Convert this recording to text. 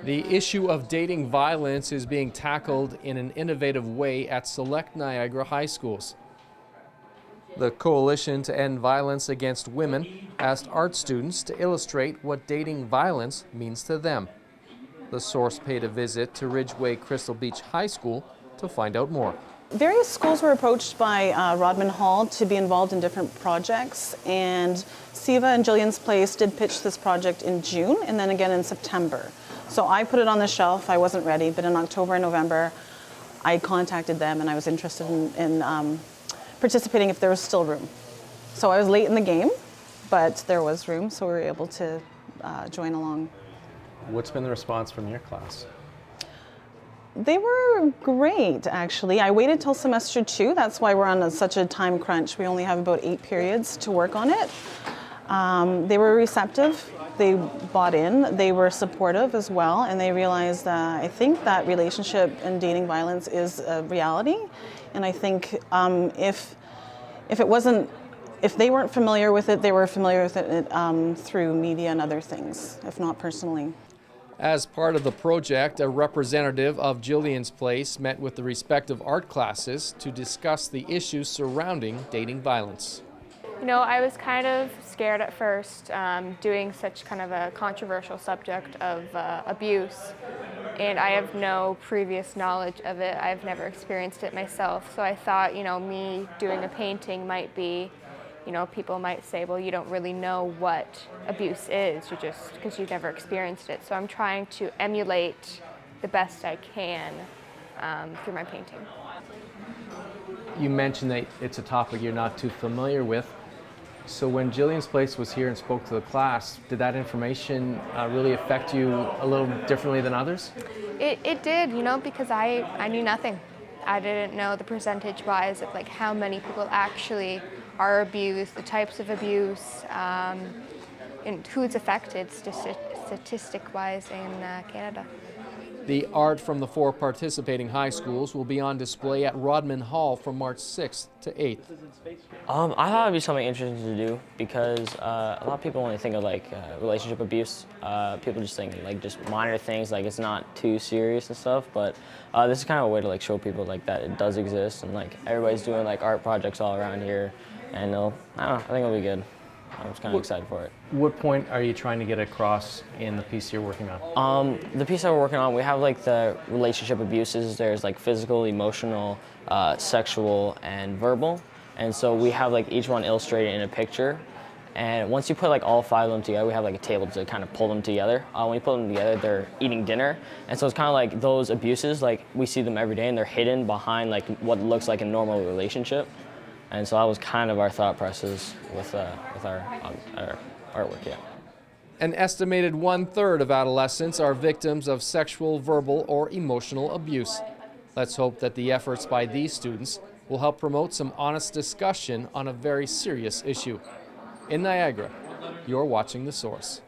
The issue of dating violence is being tackled in an innovative way at select Niagara high schools. The Coalition to End Violence Against Women asked art students to illustrate what dating violence means to them. The Source paid a visit to Ridgeway Crystal Beach High School to find out more. Various schools were approached by Rodman Hall to be involved in different projects, and Siva and Jillian's Place did pitch this project in June and then again in September. So I put it on the shelf. I wasn't ready, but in October and November I contacted them and I was interested in participating if there was still room. So I was late in the game, but there was room, so we were able to join along. What's been the response from your class? They were great, actually. I waited till semester 2. That's why we're on such a time crunch. We only have about 8 periods to work on it. They were receptive. They bought in. They were supportive as well, and they realized that I think that relationship and dating violence is a reality. And I think if they weren't familiar with it, they were familiar with it through media and other things, if not personally. As part of the project, a representative of Jillian's Place met with the respective art classes to discuss the issues surrounding dating violence. You know, I was kind of scared at first doing such kind of a controversial subject of abuse, and I have no previous knowledge of it. I've never experienced it myself, so I thought, you know, me doing a painting might be, you know, people might say, well, you don't really know what abuse is, you just because you've never experienced it. So I'm trying to emulate the best I can through my painting. You mentioned that it's a topic you're not too familiar with. So when Jillian's Place was here and spoke to the class, did that information really affect you a little differently than others? It did, you know, because I knew nothing. I didn't know the percentage-wise of like how many people actually are abused, the types of abuse, and who's affected statistic-wise in Canada. The art from the 4 participating high schools will be on display at Rodman Hall from March 6th to 8th. I thought it'd be something interesting to do because a lot of people only think of like relationship abuse. People just think like just minor things, like it's not too serious and stuff. But this is kind of a way to like show people like that it does exist, and like everybody's doing like art projects all around here, and I don't know, I think it'll be good. I was kind of excited for it. What point are you trying to get across in the piece you're working on? The piece that we're working on, we have like the relationship abuses. There's like physical, emotional, sexual, and verbal. And so we have like each one illustrated in a picture. And once you put like all 5 of them together, we have like a table to kind of pull them together. When you put them together, they're eating dinner. And so it's kind of like those abuses, like we see them every day and they're hidden behind like what looks like a normal relationship. And so that was kind of our thought process with our artwork, yeah. An estimated 1/3 of adolescents are victims of sexual, verbal, or emotional abuse. Let's hope that the efforts by these students will help promote some honest discussion on a very serious issue. In Niagara, you're watching The Source.